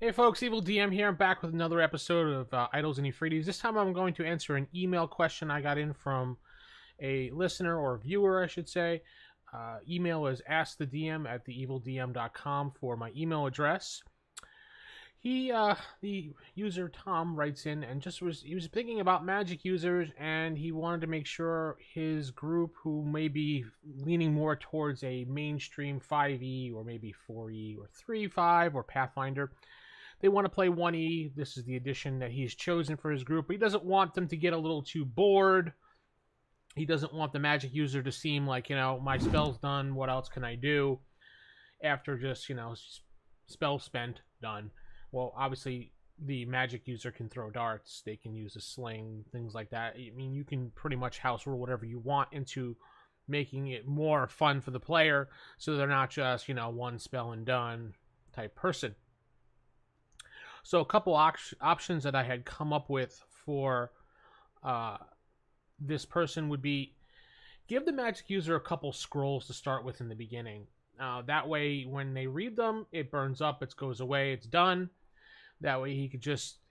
Hey folks, Evil DM here. I'm back with another episode of Idols and Efreetis. This time I'm going to answer an email question I got in from a listener or viewer, I should say. Email is askthedm@theevildm.com for my email address. The user Tom writes in and he was thinking about Magic users, and he wanted to make sure his group, who may be leaning more towards a mainstream 5e or maybe 4e or 3.5 or Pathfinder, they want to play 1e. This is the edition that he's chosen for his group. But he doesn't want them to get a little too bored. He doesn't want the Magic user to seem like, my spell's done, what else can I do? After just, spell spent, done. Well, obviously, the Magic user can throw darts. They can use a sling, things like that. I mean, you can pretty much house rule whatever you want into making it more fun for the player, so they're not just, one spell and done type person. So a couple options that I had come up with for this person would be, give the Magic user a couple scrolls to start with in the beginning. That way, when they read them, it burns up, it goes away, it's done. That way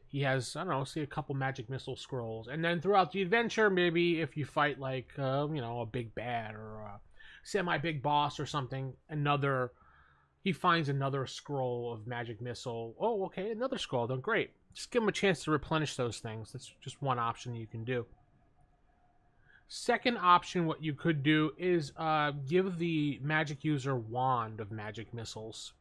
he has, say a couple Magic Missile scrolls. And then throughout the adventure, maybe if you fight like, a big bad or a semi-big boss or something, he finds another scroll of Magic Missile. Oh, okay, another scroll. Then great. Just give him a chance to replenish those things. That's just one option you can do. Second option, what you could do is give the Magic user Wand of Magic Missiles.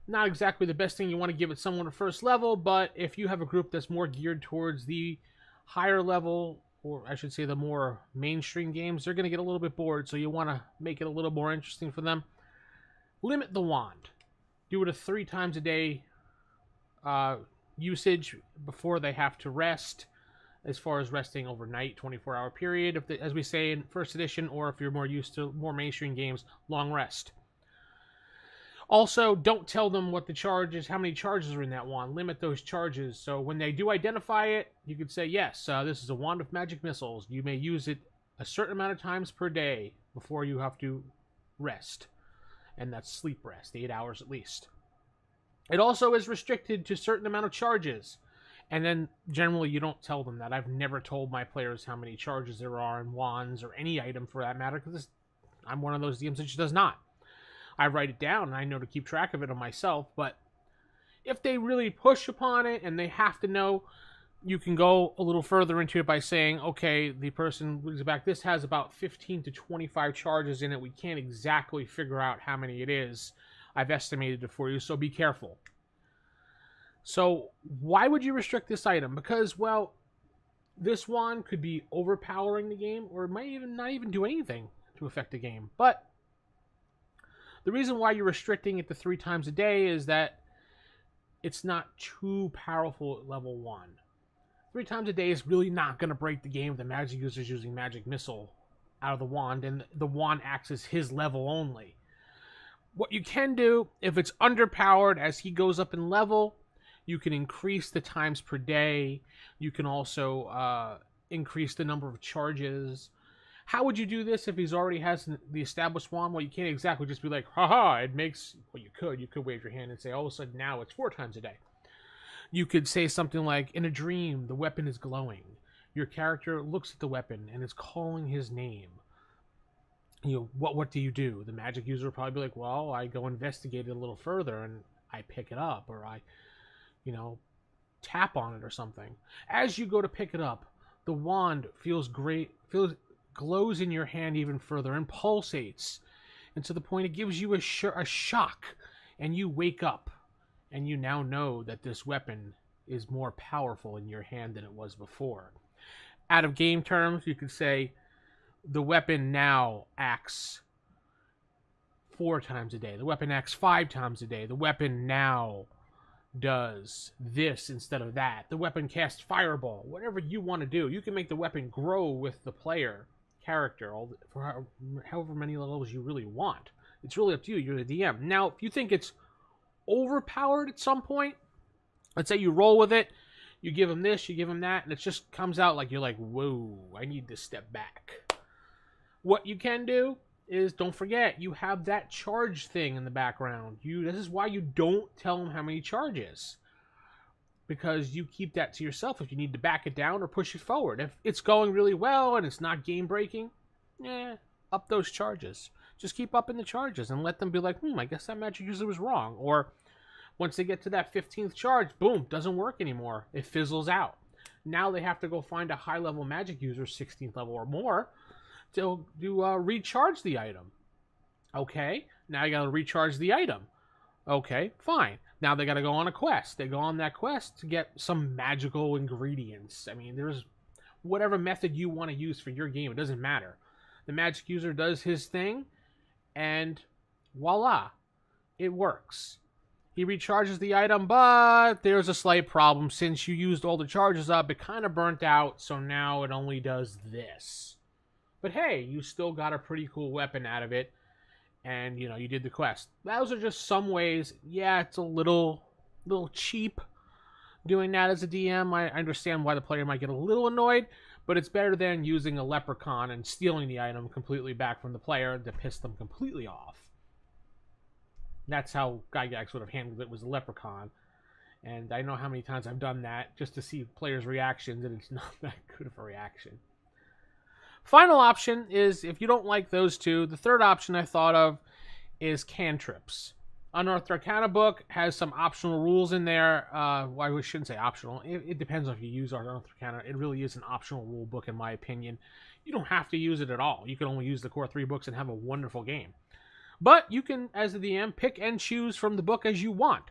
Not exactly the best thing you want to give it someone at first level, but if you have a group that's more geared towards the higher level, or I should say the more mainstream games, they're going to get a little bit bored, so you want to make it a little more interesting for them. Limit the wand. Do it a 3 times a day usage before they have to rest, as far as resting overnight, 24-hour period, as we say in first edition, or if you're more used to more mainstream games, long rest. Also, don't tell them what the charge is, how many charges are in that wand. Limit those charges. So when they do identify it, you could say, yes, this is a wand of Magic Missiles. You may use it a certain amount of times per day before you have to rest. And that's sleep rest, 8 hours at least. It also is restricted to a certain amount of charges. And then generally you don't tell them that. I've never told my players how many charges there are in wands or any item for that matter, because I'm one of those DMs that just does not. I write it down and I know to keep track of it on myself, but if they really push upon it and they have to know, you can go a little further into it by saying, okay, the person brings back, this has about 15 to 25 charges in it. We can't exactly figure out how many it is. I've estimated it for you, so be careful. So why would you restrict this item? Because, well, this wand could be overpowering the game, or it might not even do anything to affect the game. But the reason why you're restricting it to 3 times a day is that it's not too powerful at level 1. 3 times a day is really not going to break the game if the Magic user is using Magic Missile out of the wand, and the wand acts as his level only. What you can do, if it's underpowered as he goes up in level, you can increase the times per day. You can also increase the number of charges. How would you do this if he's already has the established wand? Well, you can't exactly just be like, haha, it makes... Well, you could wave your hand and say, all of a sudden now it's 4 times a day. You could say something like, in a dream, the weapon is glowing. Your character looks at the weapon and is calling his name. What do you do? The Magic user will probably be like, well, I go investigate it a little further and I pick it up, or I, tap on it or something. As you go to pick it up, the wand glows in your hand even further and pulsates. And to the point it gives you a shock, and you wake up. And you now know that this weapon is more powerful in your hand than it was before. Out of game terms, you could say the weapon now acts 4 times a day. The weapon acts 5 times a day. The weapon now does this instead of that. The weapon casts Fireball. Whatever you want to do. You can make the weapon grow with the player character for however many levels you really want. It's really up to you. You're the DM. Now, if you think it's overpowered at some point, let's say you roll with it, you give him this, you give him that, and it just comes out like you're like, whoa, I need to step back. What you can do is, don't forget, you have that charge thing in the background. This is why you don't tell them how many charges, because you keep that to yourself if you need to back it down or push it forward. If it's going really well and it's not game breaking, up those charges. Just keep upping the charges and let them be like, I guess that magic user was wrong. Or once they get to that 15th charge, boom, doesn't work anymore. It fizzles out. Now they have to go find a high-level magic user, 16th level or more, to recharge the item. Okay, now you got to recharge the item. Okay, fine. Now they got to go on a quest. They go on that quest to get some magical ingredients. I mean, there's whatever method you want to use for your game. It doesn't matter. The magic user does his thing, and voila, it works. He recharges the item, but there's a slight problem. Since you used all the charges up, it kind of burnt out, so now it only does this. But hey, you still got a pretty cool weapon out of it, and, you did the quest. Those are just some ways. Yeah, it's a little cheap doing that as a DM. I understand why the player might get a little annoyed, but it's better than using a leprechaun and stealing the item completely back from the player to piss them completely off. That's how Gygax would have handled it, was a leprechaun. And I know how many times I've done that just to see players' reactions, and it's not that good of a reaction. Final option is, if you don't like those two, the third option I thought of is cantrips. Unearthed Arcana book has some optional rules in there. Well, I shouldn't say optional. It depends on if you use Unearthed Arcana. It really is an optional rule book, in my opinion. You don't have to use it at all. You can only use the core 3 books and have a wonderful game. But you can, as the DM, pick and choose from the book as you want.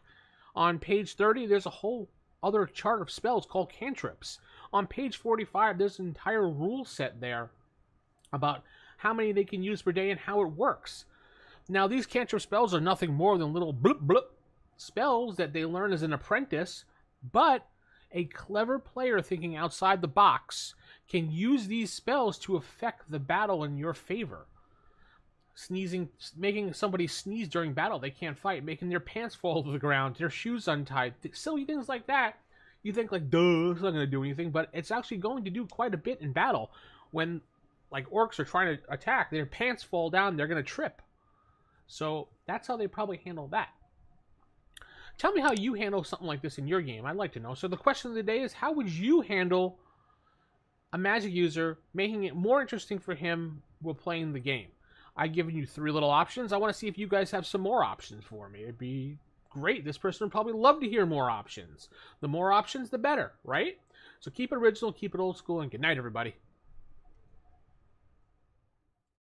On page 30, there's a whole other chart of spells called cantrips. On page 45, there's an entire rule set there about how many they can use per day and how it works. Now, these cantrip spells are nothing more than little bloop bloop spells that they learn as an apprentice, but a clever player thinking outside the box can use these spells to affect the battle in your favor. Sneezing, making somebody sneeze during battle they can't fight, making their pants fall to the ground, their shoes untied, silly things like that. You think like, duh, it's not going to do anything, but it's actually going to do quite a bit in battle. When like orcs are trying to attack, their pants fall down, they're going to trip. So that's how they probably handle that. Tell me how you handle something like this in your game. I'd like to know. So the question of the day is, how would you handle a magic user, making it more interesting for him while playing the game? I've given you 3 little options. I want to see if you guys have some more options for me. It'd be great. This person would probably love to hear more options. The more options, the better, right? So keep it original, keep it old school, and good night, everybody.